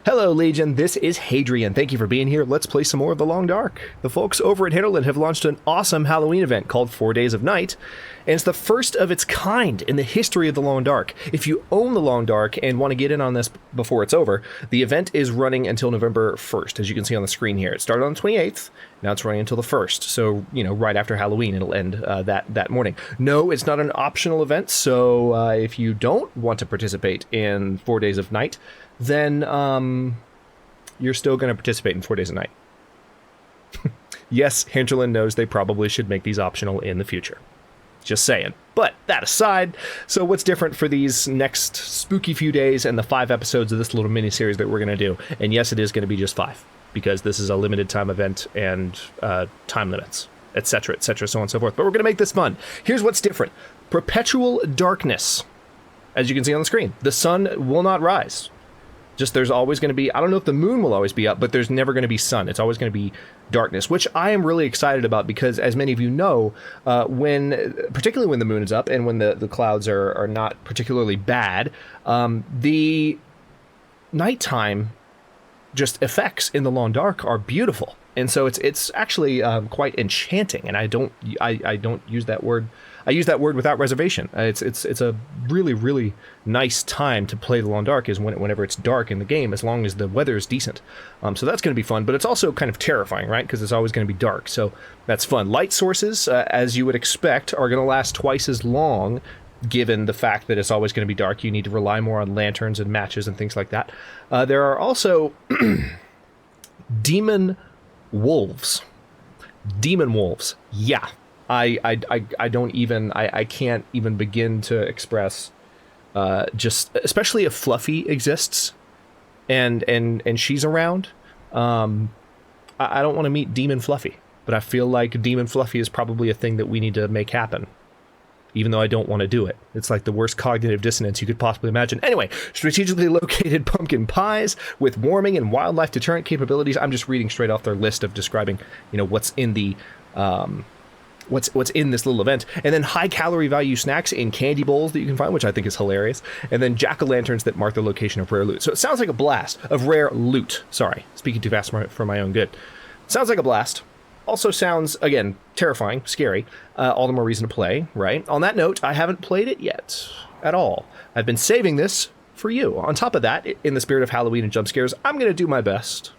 Hello, Legion. This is Hadrian. Thank you for being here. Let's play some more of The Long Dark. The folks over at Hinterland have launched an awesome Halloween event called 4 Days of Night, and it's the first of its kind in the history of The Long Dark. If you own The Long Dark and want to get in on this before it's over, the event is running until November 1st, as you can see on the screen here. It started on the 28th, now it's running until the 1st, so, right after Halloween, it'll end that morning. No, it's not an optional event, so if you don't want to participate in 4 Days of Night, then you're still going to participate in 4 Days a Night. Yes, Hinterland knows they probably should make these optional in the future. Just saying. But that aside, so what's different for these next spooky few days and the 5 episodes of this little mini-series that we're going to do? And yes, it is going to be just 5, because this is a limited time event and time limits, etc., so on and so forth. But we're going to make this fun. Here's what's different. Perpetual darkness. As you can see on the screen, the sun will not rise. Just there's always going to be, I don't know if the moon will always be up, but there's never going to be sun. It's always going to be darkness, which I am really excited about because, as many of you know, particularly when the moon is up and when the clouds are not particularly bad, the nighttime just effects in The Long Dark are beautiful. And so it's actually quite enchanting, and I don't use that word. I use that word without reservation. It's a really, really nice time to play The Long Dark is whenever it's dark in the game, as long as the weather is decent. So that's going to be fun, but it's also kind of terrifying, right? Because it's always going to be dark, so that's fun. Light sources, as you would expect, are going to last twice as long, given the fact that it's always going to be dark. You need to rely more on lanterns and matches and things like that. There are also demon wolves. Yeah. I can't even begin to express just, especially if Fluffy exists and she's around. I don't want to meet Demon Fluffy, but I feel like Demon Fluffy is probably a thing that we need to make happen, even though I don't want to do it. It's like the worst cognitive dissonance you could possibly imagine. Anyway, strategically located pumpkin pies with warming and wildlife deterrent capabilities. I'm just reading straight off their list of describing, what's in the what's in this little event. And then high calorie value snacks in candy bowls that you can find, which I think is hilarious. And then jack-o'-lanterns that mark the location of rare loot. So it sounds like a blast of rare loot. Sorry, speaking too fast for my own good. Sounds like a blast. Also sounds, again, terrifying, scary. All the more reason to play, right? On that note, I haven't played it yet at all. I've been saving this for you. On top of that, in the spirit of Halloween and jump scares, I'm going to do my best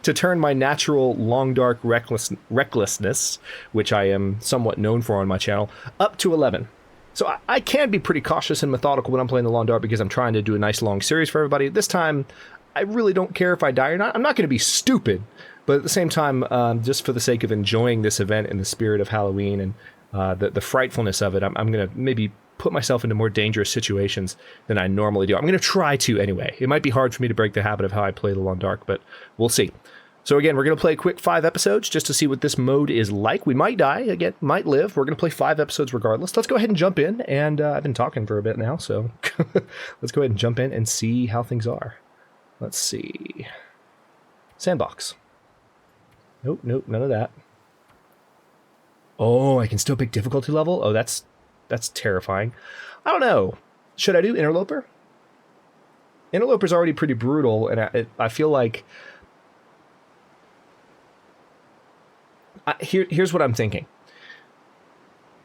to turn my natural Long Dark recklessness, which I am somewhat known for on my channel, up to 11. So I can be pretty cautious and methodical when I'm playing the Long Dark because I'm trying to do a nice long series for everybody. This time, I really don't care if I die or not. I'm not going to be stupid, but at the same time, just for the sake of enjoying this event in the spirit of Halloween and the frightfulness of it, I'm going to maybe put myself into more dangerous situations than I normally do. I'm going to try to anyway. It might be hard for me to break the habit of how I play The Long Dark, but we'll see. So again, we're going to play a quick 5 episodes just to see what this mode is like. We might die, again, might live. We're going to play 5 episodes regardless. Let's go ahead and jump in, and I've been talking for a bit now, so let's go ahead and jump in and see how things are. Let's see. Sandbox. Nope, none of that. Oh, I can still pick difficulty level? Oh, that's terrifying. I don't know. Should I do Interloper? Interloper's already pretty brutal, and I feel like... Here's what I'm thinking.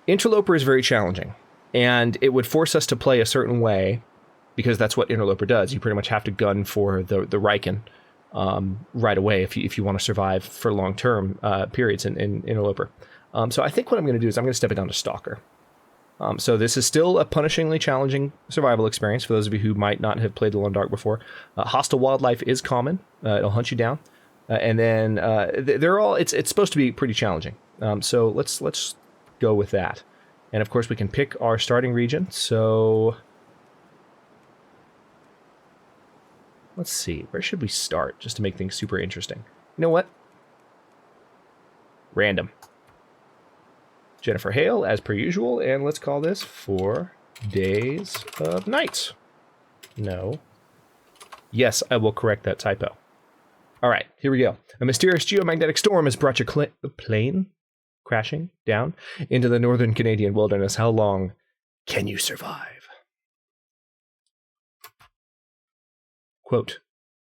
Interloper is very challenging, and it would force us to play a certain way, because that's what Interloper does. You pretty much have to gun for the Riken right away if you want to survive for long-term periods in Interloper. So I think what I'm going to do is I'm going to step it down to Stalker. So this is still a punishingly challenging survival experience for those of you who might not have played The Long Dark before. Hostile wildlife is common. It'll hunt you down. And then they're all, it's supposed to be pretty challenging. So let's go with that. And of course we can pick our starting region. So let's see, where should we start just to make things super interesting? You know what? Random. Jennifer Hale, as per usual, and let's call this 4 Days of Night. No. Yes, I will correct that typo. All right, here we go. A mysterious geomagnetic storm has brought your plane crashing down into the northern Canadian wilderness. How long can you survive? Quote,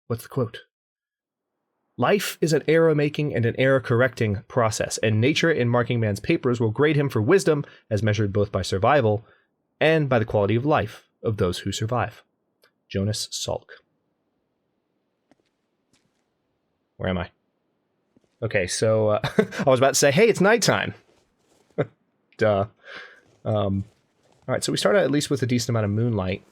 What's the quote? Life is an error-making and an error-correcting process, and nature in marking man's papers will grade him for wisdom as measured both by survival and by the quality of life of those who survive. Jonas Salk. Where am I? Okay, so I was about to say, hey, it's nighttime. Duh. All right, so we start out at least with a decent amount of moonlight.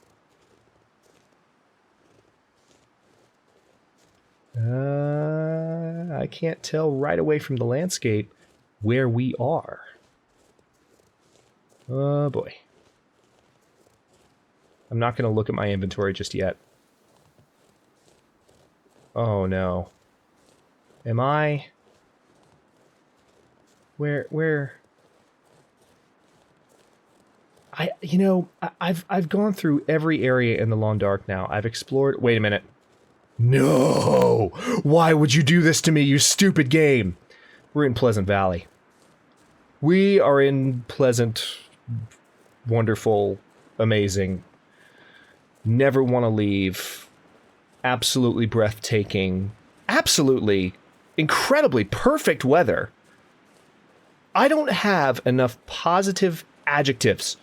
I can't tell right away from the landscape where we are. Oh boy. I'm not going to look at my inventory just yet. Oh no. Am I... Where... I've gone through every area in the Long Dark now. I've explored... Wait a minute. No! Why would you do this to me, you stupid game? We're in Pleasant Valley. We are in pleasant, wonderful, amazing, never want to leave, absolutely breathtaking, absolutely incredibly perfect weather. I don't have enough positive adjectives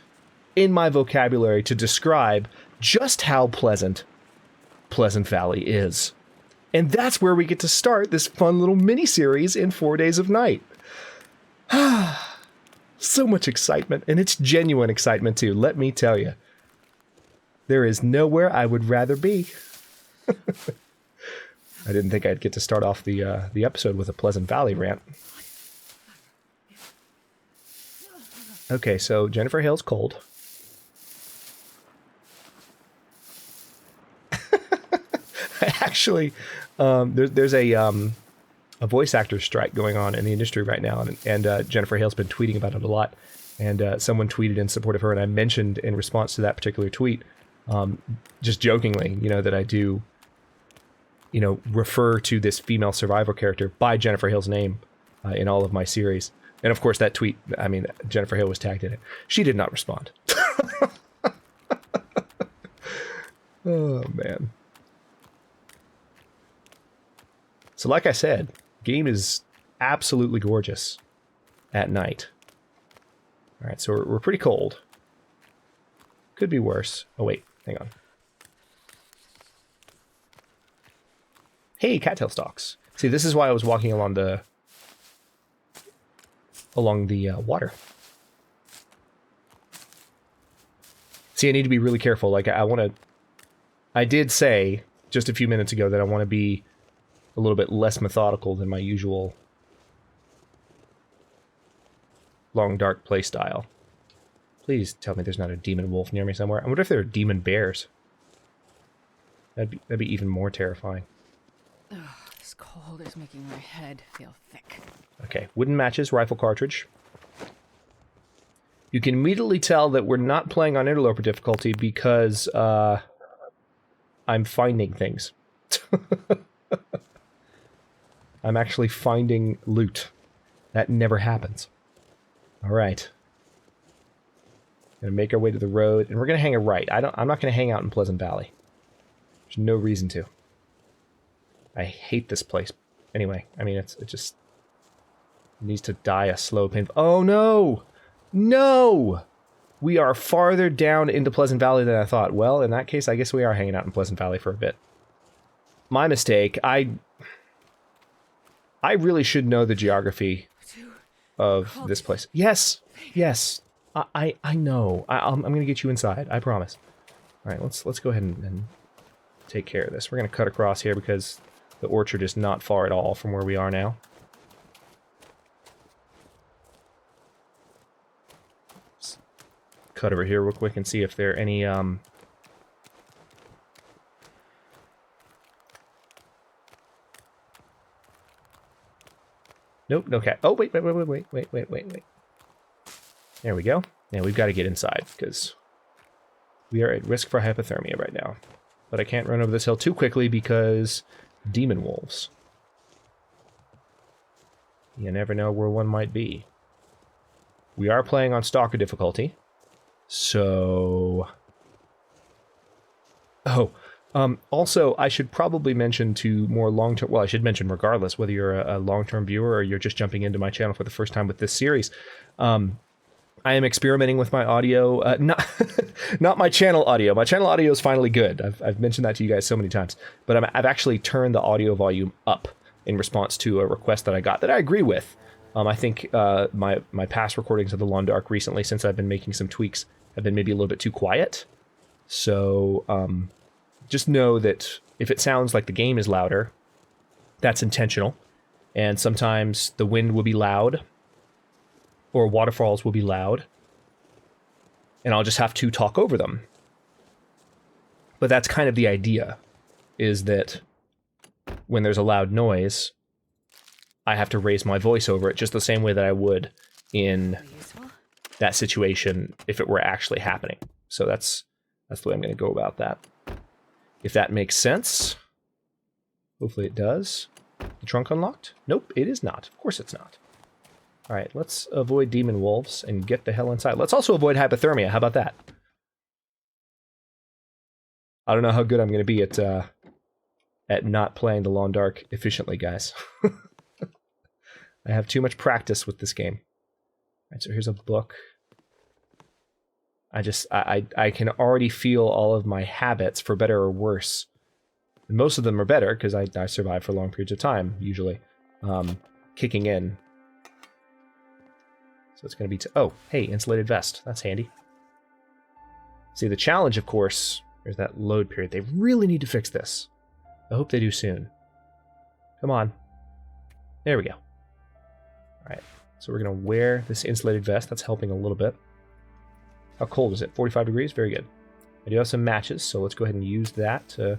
in my vocabulary to describe just how pleasant Pleasant Valley is. And that's where we get to start this fun little mini-series in 4 Days of Night. So much excitement, and it's genuine excitement too, let me tell you. There is nowhere I would rather be. I didn't think I'd get to start off the episode with a Pleasant Valley rant. Okay, so Jennifer Hale's cold. Actually, there's a voice actor strike going on in the industry right now, and Jennifer Hale's been tweeting about it a lot. And someone tweeted in support of her, and I mentioned in response to that particular tweet, just jokingly, that I do, refer to this female survivor character by Jennifer Hale's name in all of my series. And of course, that tweet, Jennifer Hale was tagged in it. She did not respond. Oh, man. So like I said, game is absolutely gorgeous at night. All right, so we're pretty cold. Could be worse. Oh, wait, hang on. Hey, cattail stalks. See, this is why I was walking along the water. See, I need to be really careful. Like, I did say just a few minutes ago that I want to be a little bit less methodical than my usual long dark play style. Please tell me there's not a demon wolf near me somewhere. I wonder if there are demon bears. That'd be even more terrifying. Ugh, this cold is making my head feel thick. Okay, wooden matches, rifle cartridge. You can immediately tell that we're not playing on interloper difficulty because I'm finding things. I'm actually finding loot. That never happens. All right. Gonna make our way to the road, and we're gonna hang a right. I'm not gonna hang out in Pleasant Valley. There's no reason to. I hate this place. Anyway, it just needs to die a slow, painful... Oh, no! No! We are farther down into Pleasant Valley than I thought. Well, in that case, I guess we are hanging out in Pleasant Valley for a bit. My mistake. I really should know the geography of this place. Yes! Yes! I know. I'm going to get you inside. I promise. All right, let's go ahead and take care of this. We're going to cut across here because the orchard is not far at all from where we are now. Let's cut over here real quick and see if there are any... Nope, no cat. Oh, wait. There we go. Now we've got to get inside because we are at risk for hypothermia right now. But I can't run over this hill too quickly because demon wolves. You never know where one might be. We are playing on Stalker difficulty. So... Oh, Also, I should probably mention to more long-term... Well, I should mention regardless, whether you're a long-term viewer or you're just jumping into my channel for the first time with this series. I am experimenting with my audio. Not not my channel audio. My channel audio is finally good. I've mentioned that to you guys so many times. But I've actually turned the audio volume up in response to a request that I got that I agree with. I think my past recordings of The Long Dark recently, since I've been making some tweaks, have been maybe a little bit too quiet. So just know that if it sounds like the game is louder, that's intentional. And sometimes the wind will be loud, or waterfalls will be loud, and I'll just have to talk over them. But that's kind of the idea, is that when there's a loud noise, I have to raise my voice over it just the same way that I would in that situation if it were actually happening. So that's the way I'm going to go about that. If that makes sense. Hopefully it does. The trunk unlocked? Nope, it is not. Of course it's not. All right, let's avoid demon wolves and get the hell inside. Let's also avoid hypothermia. How about that? I don't know how good I'm going to be at not playing The Long Dark efficiently, guys. I have too much practice with this game. All right, so here's a book. I can already feel all of my habits, for better or worse. And most of them are better, because I survive for long periods of time, usually. Kicking in. So it's going to be... oh, hey, insulated vest. That's handy. See, the challenge, of course, is that load period. They really need to fix this. I hope they do soon. Come on. There we go. All right, so we're going to wear this insulated vest. That's helping a little bit. How cold is it? 45 degrees? Very good. I do have some matches, so let's go ahead and use that to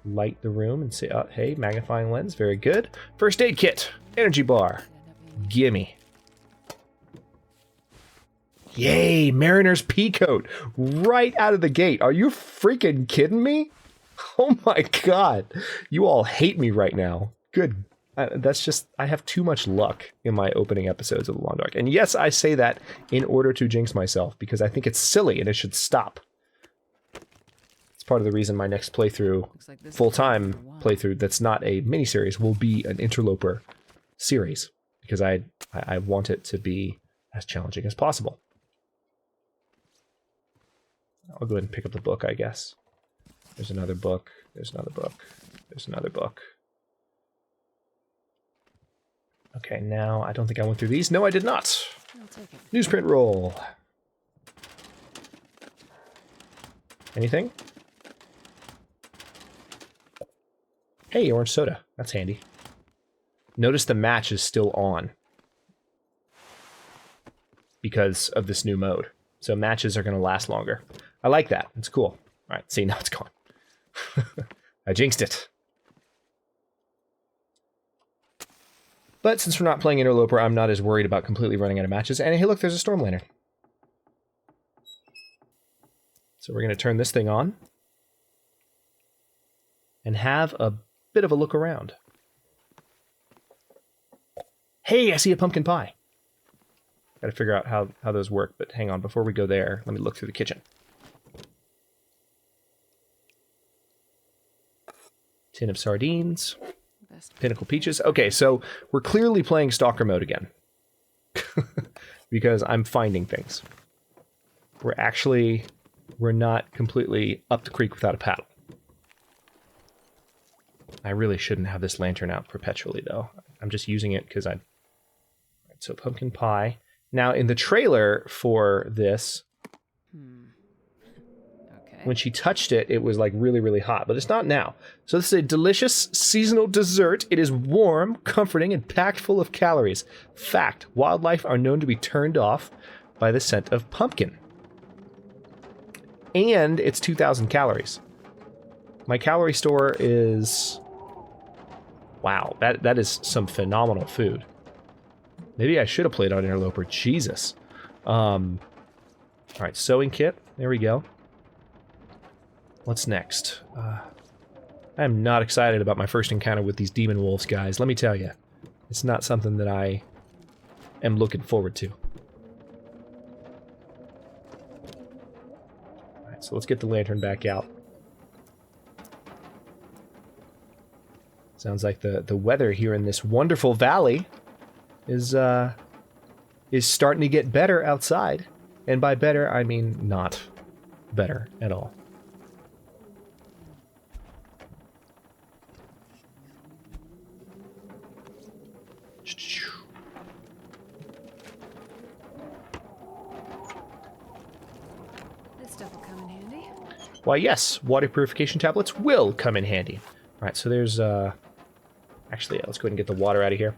light the room and say, oh, hey, magnifying lens. Very good. First aid kit. Energy bar. Gimme. Yay, Mariner's pea coat. Right out of the gate. Are you freaking kidding me? Oh my god. You all hate me right now. Good. That's just, I have too much luck in my opening episodes of The Long Dark. And yes, I say that in order to jinx myself, because I think it's silly and it should stop. It's part of the reason my next playthrough, like full-time playthrough that's not a miniseries, will be an interloper series. Because I want it to be as challenging as possible. I'll go ahead and pick up the book, I guess. There's another book. There's another book. There's another book. Okay, now I don't think I went through these. No, I did not. I'll take it. Newsprint roll. Anything? Hey, orange soda. That's handy. Notice the match is still on because of this new mode. So matches are going to last longer. I like that. It's cool. All right, see, now it's gone. I jinxed it. But since we're not playing Interloper, I'm not as worried about completely running out of matches. And hey, look, there's a Storm Lantern. So we're going to turn this thing on and have a bit of a look around. Hey, I see a pumpkin pie. Got to figure out how those work, but hang on. Before we go there, let me look through the kitchen. Tin of sardines. Pinnacle peaches. Okay, so we're clearly playing Stalker mode again. Because I'm finding things. We're not completely up the creek without a paddle. I really shouldn't have this lantern out perpetually, though. I'm just using it because I... So pumpkin pie. Now, in the trailer for this, when she touched it, it was like really, really hot, but it's not now. So this is a delicious seasonal dessert. It is warm, comforting, and packed full of calories. Fact, wildlife are known to be turned off by the scent of pumpkin. And it's 2,000 calories. My calorie store is... Wow, that is some phenomenal food. Maybe I should have played on Interloper. Jesus. All right, sewing kit. There we go. What's next? I am not excited about my first encounter with these demon wolves, guys. Let me tell you. It's not something that I am looking forward to. All right, so let's get the lantern back out. Sounds like the weather here in this wonderful valley is starting to get better outside. And by better, I mean not better at all. This stuff will come in handy. Why, yes, water purification tablets will come in handy. All right, so there's, actually, yeah, let's go ahead and get the water out of here.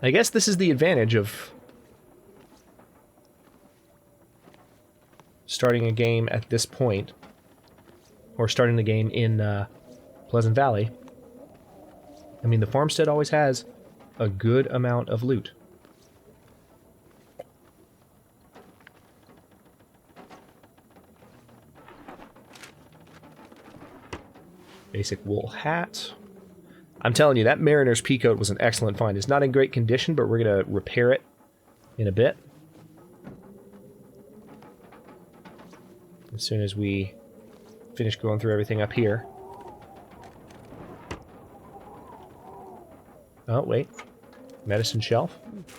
I guess this is the advantage of starting a game at this point, or starting the game in Pleasant Valley. I mean, the farmstead always has a good amount of loot. Basic wool hat. I'm telling you, that Mariner's Peacoat was an excellent find. It's not in great condition, but we're going to repair it in a bit. As soon as we finish going through everything up here. Oh, wait. Medicine shelf.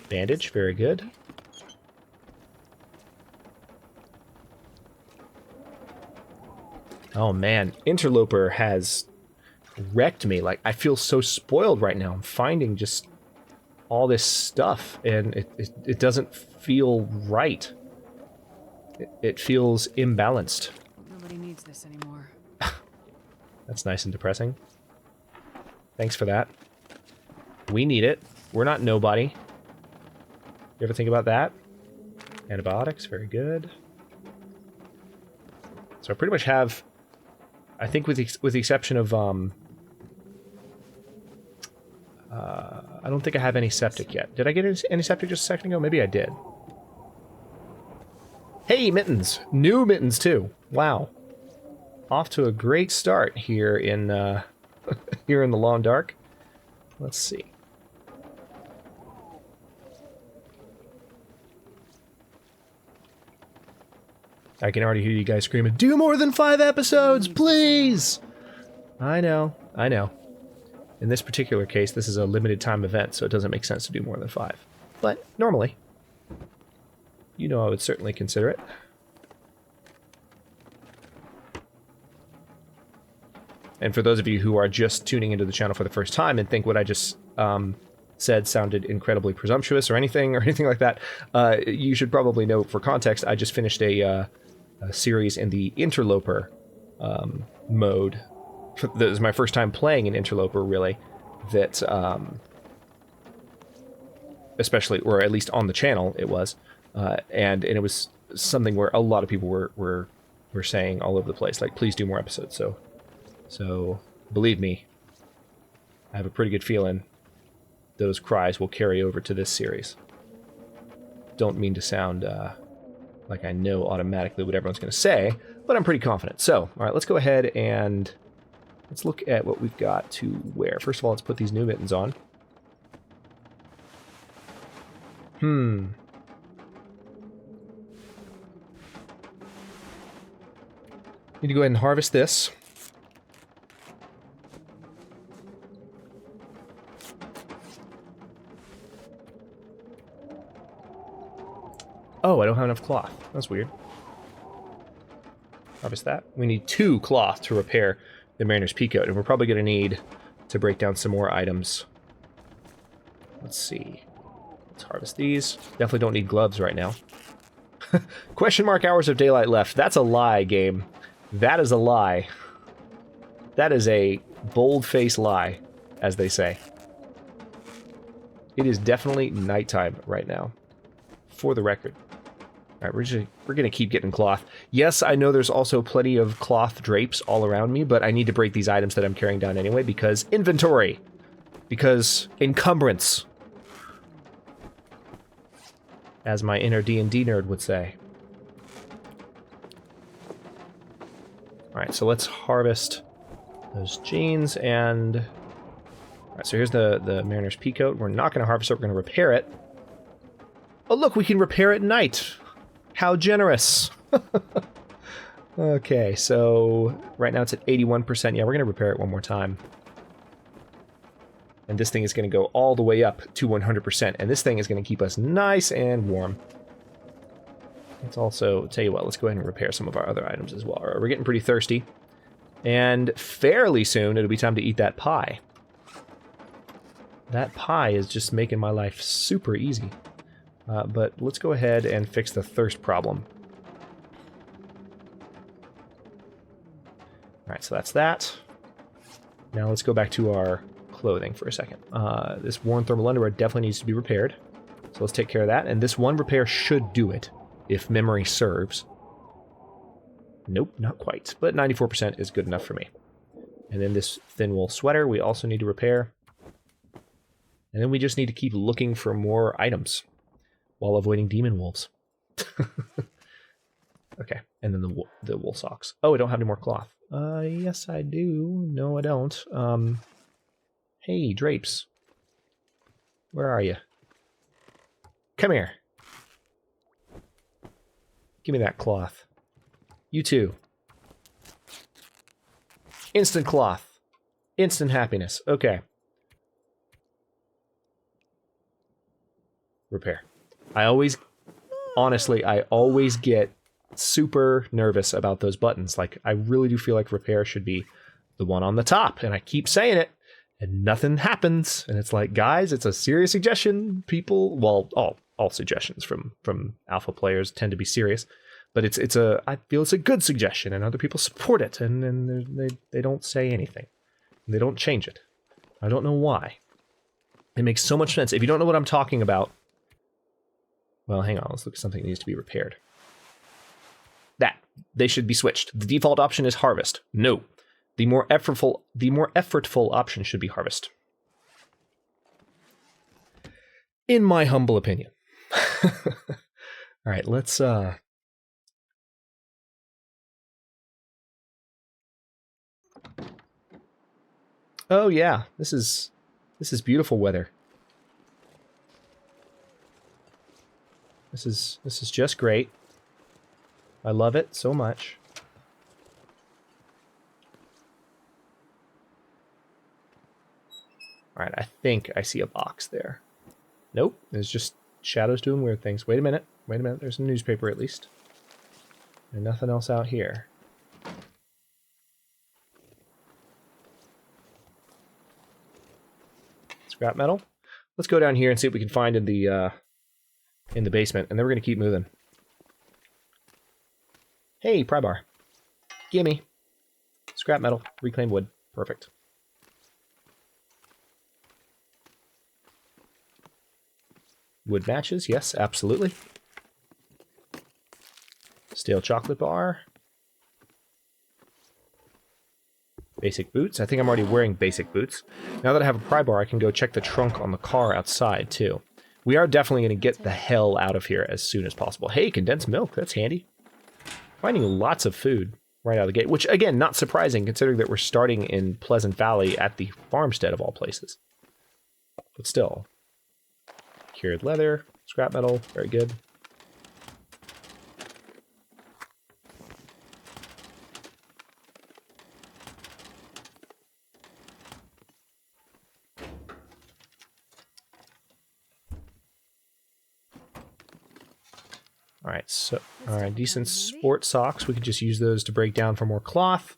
Bandage, very good. Oh man, Interloper has wrecked me. Like, I feel so spoiled right now. I'm finding just all this stuff, and it doesn't feel right. It feels imbalanced. Nobody needs this anymore. That's nice and depressing. Thanks for that. We need it. We're not nobody. You ever think about that? Antibiotics, very good. So I pretty much have, I think with the exception of, I don't think I have any septic yet. Did I get any septic just a second ago? Maybe I did. Hey, mittens! New mittens, too. Wow. Off to a great start here in, here in the Long Dark. Let's see. I can already hear you guys screaming, do more than 5 episodes, please! I know, I know. In this particular case, this is a limited time event, so it doesn't make sense to do more than 5. But normally, you know I would certainly consider it. And for those of you who are just tuning into the channel for the first time and think what I just said sounded incredibly presumptuous or anything like that, you should probably know, for context, I just finished a series in the Interloper mode. This is my first time playing an Interloper, really, that, especially, or at least on the channel, it was, and it was something where a lot of people were saying all over the place, like, please do more episodes, so believe me, I have a pretty good feeling those cries will carry over to this series. Don't mean to sound like I know automatically what everyone's going to say, but I'm pretty confident. So, all right, let's go ahead and let's look at what we've got to wear. First of all, let's put these new mittens on. Need to go ahead and harvest this. Oh, I don't have enough cloth. That's weird. Harvest that. We need 2 cloth to repair the Mariner's Peacoat, and we're probably going to need to break down some more items. Let's see. Let's harvest these. Definitely don't need gloves right now. Question mark hours of daylight left. That's a lie, game. That is a lie. That is a bold-faced lie, as they say. It is definitely nighttime right now, for the record. All right, we're gonna keep getting cloth. Yes, I know there's also plenty of cloth drapes all around me, but I need to break these items that I'm carrying down anyway because inventory, because encumbrance, as my inner D&D nerd would say. All right, so let's harvest those jeans and. All right, so here's the Mariner's Peacoat. We're not going to harvest it. We're going to repair it. Oh, look, we can repair at night. How generous. Okay, so right now it's at 81%. Yeah, we're going to repair it one more time. And this thing is going to go all the way up to 100%. And this thing is going to keep us nice and warm. Let's also, tell you what, let's go ahead and repair some of our other items as well. We're getting pretty thirsty. And fairly soon, it'll be time to eat that pie. That pie is just making my life super easy. But let's go ahead and fix the thirst problem. Alright, so that's that. Now let's go back to our clothing for a second. This worn thermal underwear definitely needs to be repaired. So let's take care of that. And this one repair should do it, if memory serves. Nope, not quite. But 94% is good enough for me. And then this thin wool sweater we also need to repair. And then we just need to keep looking for more items while avoiding demon wolves. Okay, and then the wool socks. Oh, I don't have any more cloth. Yes I do. No, I don't. Hey, drapes. Where are you? Come here. Give me that cloth. You too. Instant cloth. Instant happiness. Okay. Repair. Honestly, I always get super nervous about those buttons. Like, I really do feel like repair should be the one on the top, and I keep saying it, and nothing happens. And it's like, guys, it's a serious suggestion. People, well, all suggestions from alpha players tend to be serious, but I feel it's a good suggestion, and other people support it, and they don't say anything. And they don't change it. I don't know why. It makes so much sense. If you don't know what I'm talking about, well, hang on, let's look at something that needs to be repaired. They should be switched. The default option is harvest. No. The more effortful option should be harvest. In my humble opinion. Alright, let's Oh yeah, this is beautiful weather. This is just great. I love it so much. Alright, I think I see a box there. Nope, there's just shadows doing weird things. Wait a minute, there's a newspaper at least. And nothing else out here. Scrap metal. Let's go down here and see what we can find in the basement, and then we're gonna keep moving. Hey, pry bar. Gimme. Scrap metal. Reclaimed wood. Perfect. Wood matches. Yes, absolutely. Stale chocolate bar. Basic boots. I think I'm already wearing basic boots. Now that I have a pry bar, I can go check the trunk on the car outside, too. We are definitely going to get the hell out of here as soon as possible. Hey, condensed milk. That's handy. Finding lots of food right out of the gate, which, again, not surprising considering that we're starting in Pleasant Valley at the farmstead of all places. But still. Cured leather, scrap metal, very good. Alright, so, alright, decent sport socks. We could just use those to break down for more cloth.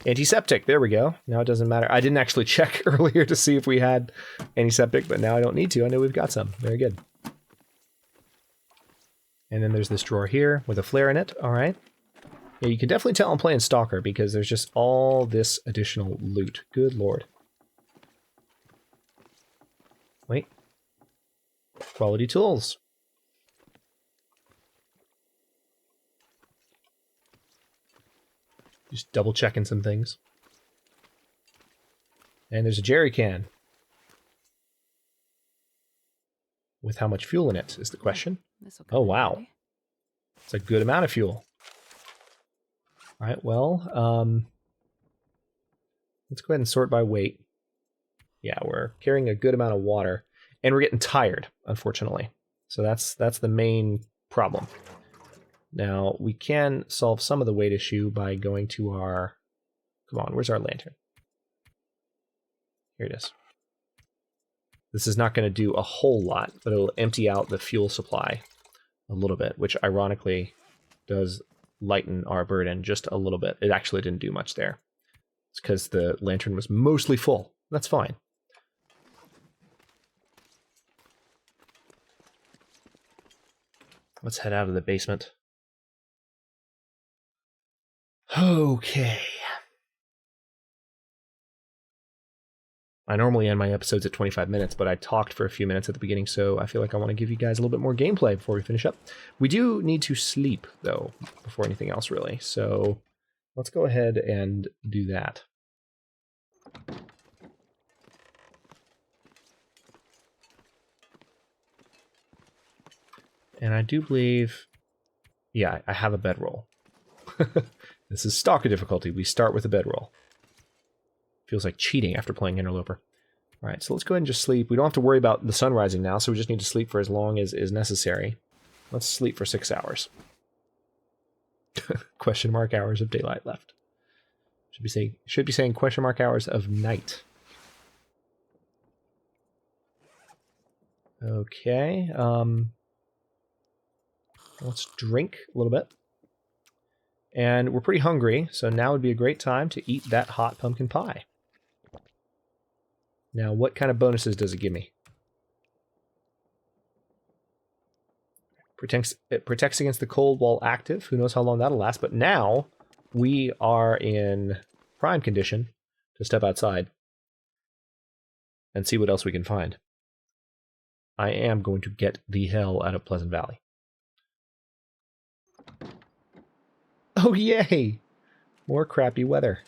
Antiseptic, there we go. Now it doesn't matter. I didn't actually check earlier to see if we had antiseptic, but now I don't need to. I know we've got some. Very good. And then there's this drawer here with a flare in it. Alright. Yeah, you can definitely tell I'm playing Stalker because there's just all this additional loot. Good lord. Wait. Quality tools. Just double checking some things. And there's a jerry can. With how much fuel in it is the question. Oh wow. It's a good amount of fuel. Alright, well, let's go ahead and sort by weight. Yeah, we're carrying a good amount of water. And we're getting tired, unfortunately. So that's the main problem. Now, we can solve some of the weight issue by going to our... Come on, where's our lantern? Here it is. This is not going to do a whole lot, but it'll empty out the fuel supply a little bit, which ironically does lighten our burden just a little bit. It actually didn't do much there. It's because the lantern was mostly full. That's fine. Let's head out of the basement. Okay. I normally end my episodes at 25 minutes, but I talked for a few minutes at the beginning, so I feel like I want to give you guys a little bit more gameplay before we finish up. We do need to sleep, though, before anything else, really. So let's go ahead and do that. And I do believe... Yeah, I have a bedroll. This is Stalker difficulty. We start with a bedroll. Feels like cheating after playing Interloper. Alright, so let's go ahead and just sleep. We don't have to worry about the sun rising now, so we just need to sleep for as long as is necessary. Let's sleep for 6 hours. Question mark hours of daylight left. Should be saying question mark hours of night. Okay, let's drink a little bit. And we're pretty hungry, so now would be a great time to eat that hot pumpkin pie. Now, what kind of bonuses does it give me? It protects against the cold while active. Who knows how long that'll last, but now we are in prime condition to step outside and see what else we can find. I am going to get the hell out of Pleasant Valley. Oh, yay! More crappy weather.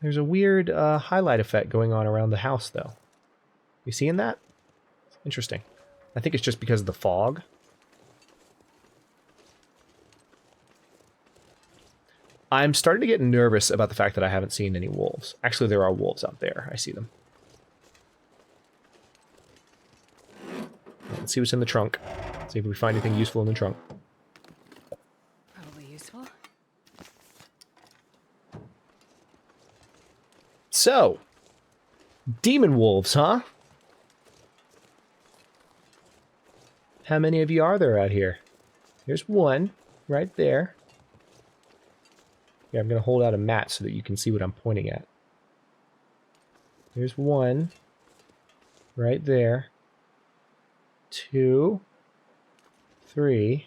There's a weird highlight effect going on around the house, though. You seeing that? Interesting. I think it's just because of the fog. I'm starting to get nervous about the fact that I haven't seen any wolves. Actually, there are wolves out there. I see them. Let's see what's in the trunk. See if we find anything useful in the trunk. Probably useful. So, demon wolves, huh? How many of you are there out here? There's one right there. Yeah, I'm going to hold out a mat so that you can see what I'm pointing at. There's one right there. 2, 3.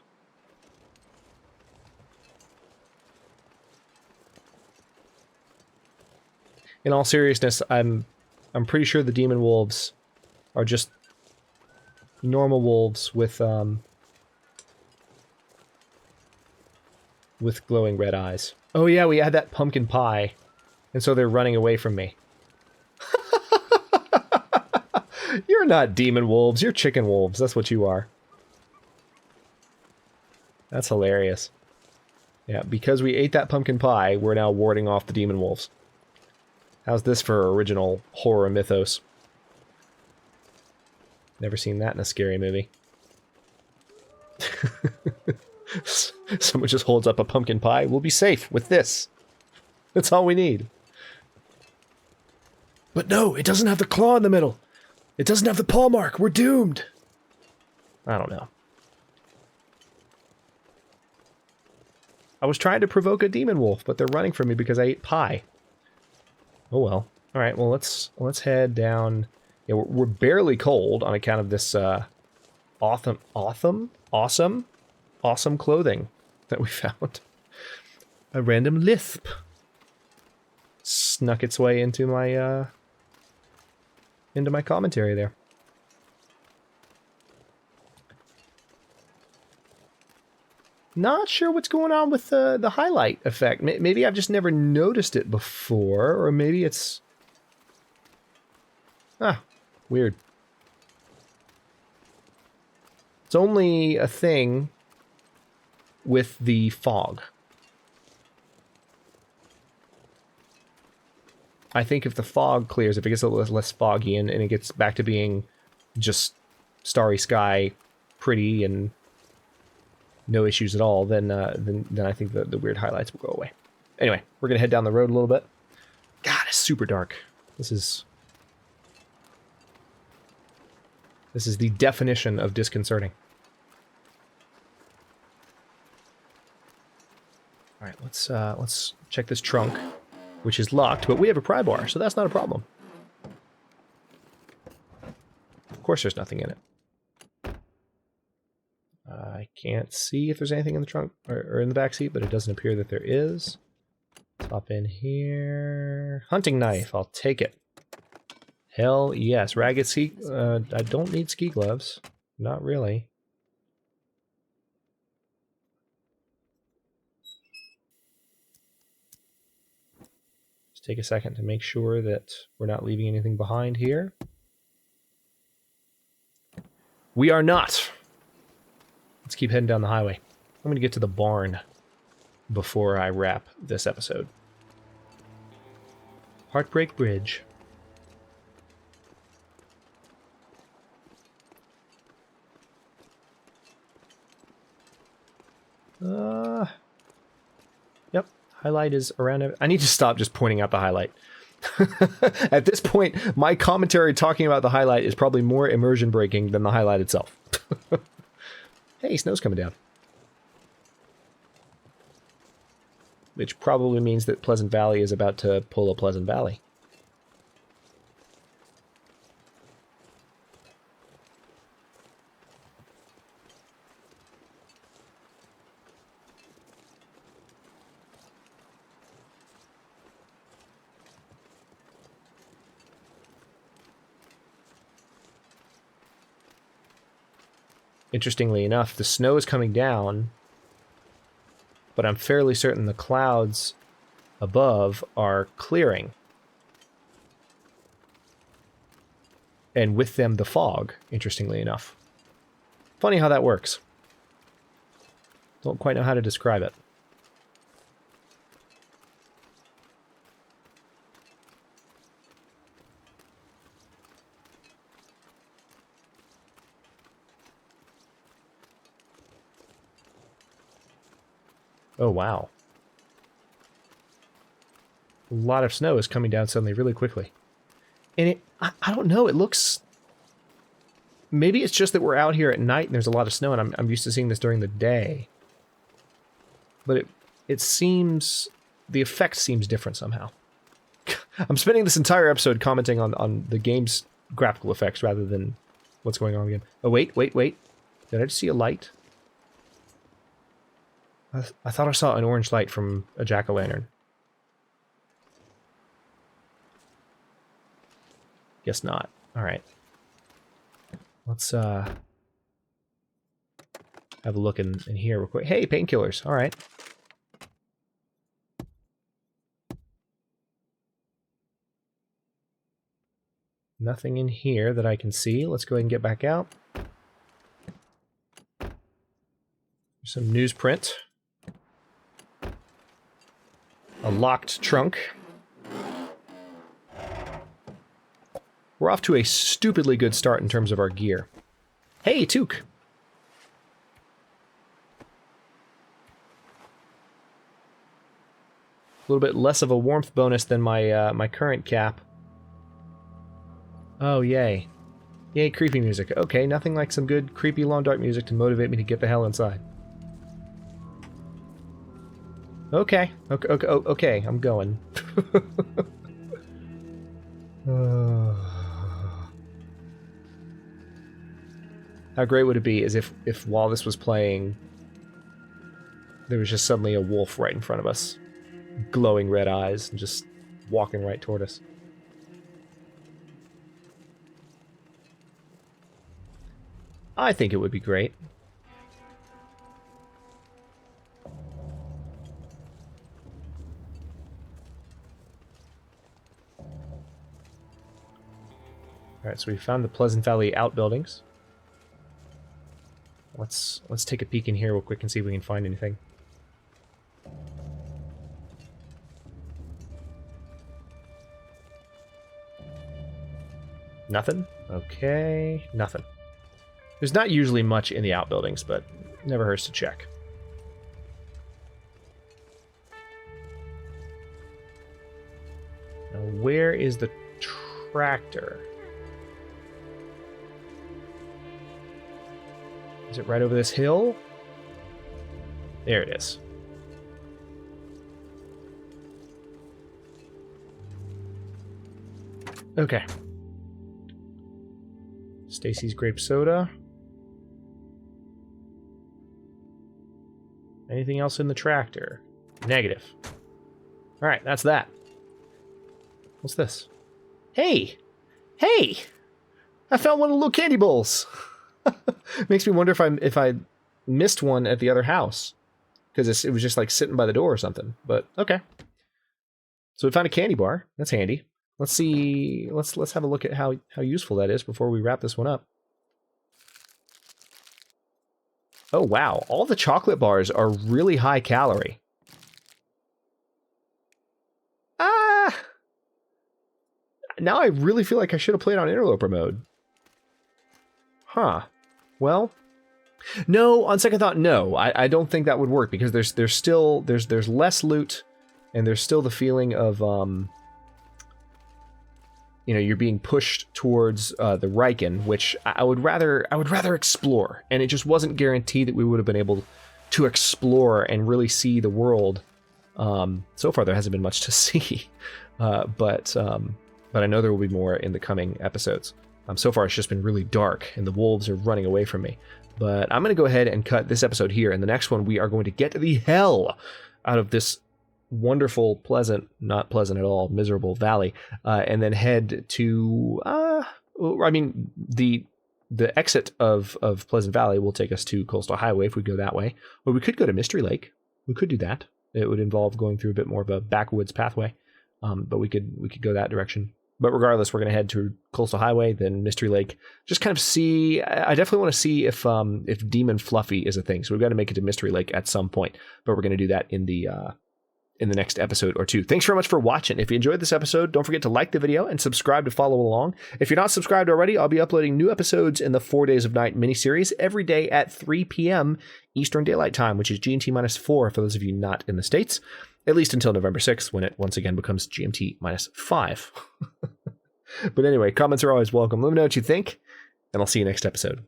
In all seriousness, I'm pretty sure the demon wolves are just normal wolves with glowing red eyes. Oh yeah, we had that pumpkin pie, and so they're running away from me. You're not demon wolves, you're chicken wolves. That's what you are. That's hilarious. Yeah, because we ate that pumpkin pie, we're now warding off the demon wolves. How's this for original horror mythos? Never seen that in a scary movie. Someone just holds up a pumpkin pie. We'll be safe with this. That's all we need. But no, it doesn't have the claw in the middle. It doesn't have the paw mark. We're doomed. I don't know. I was trying to provoke a demon wolf, but they're running from me because I ate pie. Oh well. All right. Well, let's head down. Yeah, we're barely cold on account of this awesome clothing that we found. A random lisp snuck its way into my commentary there. Not sure what's going on with the highlight effect. Maybe I've just never noticed it before, or maybe it's... weird. It's only a thing with the fog. I think if the fog clears, if it gets a little less foggy and it gets back to being just starry sky, pretty and no issues at all, then I think the weird highlights will go away. Anyway, we're going to head down the road a little bit. God, it's super dark. This is the definition of disconcerting. All right, let's check this trunk, which is locked, but we have a pry bar, so that's not a problem. Of course there's nothing in it. I can't see if there's anything in the trunk or in the back seat, but it doesn't appear that there is. Let's hop in here. Hunting knife, I'll take it. Hell yes. Ragged ski. I don't need ski gloves. Not really. Just take a second to make sure that we're not leaving anything behind here. We are not. Let's keep heading down the highway. I'm going to get to the barn before I wrap this episode. Heartbreak Bridge. Yep. Highlight is around it. I need to stop just pointing out the highlight. At this point, my commentary talking about the highlight is probably more immersion breaking than the highlight itself. Hey, snow's coming down. Which probably means that Pleasant Valley is about to pull a Pleasant Valley. Interestingly enough, the snow is coming down, but I'm fairly certain the clouds above are clearing. And with them, the fog, interestingly enough. Funny how that works. Don't quite know how to describe it. Oh, wow. A lot of snow is coming down suddenly really quickly. And I don't know, it looks... Maybe it's just that we're out here at night and there's a lot of snow and I'm used to seeing this during the day. But it seems... The effect seems different somehow. I'm spending this entire episode commenting on the game's graphical effects rather than what's going on again. Oh, wait. Did I just see a light? I thought I saw an orange light from a jack-o'-lantern. Guess not. Alright. Let's have a look in here real quick. Hey, painkillers. Alright. Nothing in here that I can see. Let's go ahead and get back out. There's some newsprint. A locked trunk. We're off to a stupidly good start in terms of our gear. Hey, Took! A little bit less of a warmth bonus than my my current cap. Oh, yay. Yay, creepy music. Okay, nothing like some good, creepy, long, dark music to motivate me to get the hell inside. Okay, I'm going. How great would it be is if while this was playing, there was just suddenly a wolf right in front of us, glowing red eyes, and just walking right toward us. I think it would be great. Alright, so we found the Pleasant Valley outbuildings. Let's take a peek in here real quick and see if we can find anything. Nothing? Okay, nothing. There's not usually much in the outbuildings, but never hurts to check. where is the tractor? Is it right over this hill? There it is. Okay. Stacy's grape soda. Anything else in the tractor? Negative. Alright, that's that. What's this? Hey! Hey! I found one of the little candy bowls! Makes me wonder if I missed one at the other house. Because it was just like sitting by the door or something. But, okay. So we found a candy bar. That's handy. Let's see... Let's have a look at how useful that is before we wrap this one up. Oh, wow. All the chocolate bars are really high calorie. Now I really feel like I should have played on interloper mode. Huh. Well, no, on second thought, no. I don't think that would work because there's still less loot and there's still the feeling of you know, you're being pushed towards the Riken, which I would rather explore, and it just wasn't guaranteed that we would have been able to explore and really see the world. So far there hasn't been much to see. But I know there will be more in the coming episodes. So far, it's just been really dark, and the wolves are running away from me. But I'm going to go ahead and cut this episode here. And the next one, we are going to get the hell out of this wonderful, pleasant, not pleasant at all, miserable valley, and then head to, the exit of Pleasant Valley will take us to Coastal Highway if we go that way. Or we could go to Mystery Lake. We could do that. It would involve going through a bit more of a backwoods pathway. But we could go that direction. But regardless, we're going to head to Coastal Highway, then Mystery Lake. Just kind of see. I definitely want to see if Demon Fluffy is a thing. So we've got to make it to Mystery Lake at some point. But we're going to do that in the next episode or two. Thanks very much for watching. If you enjoyed this episode, don't forget to like the video and subscribe to follow along. If you're not subscribed already, I'll be uploading new episodes in the 4 Days of Night miniseries every day at 3 p.m. Eastern Daylight Time, which is GMT-4 for those of you not in the States. At least until November 6th, when it once again becomes GMT-5. But anyway, comments are always welcome. Let me know what you think, and I'll see you next episode.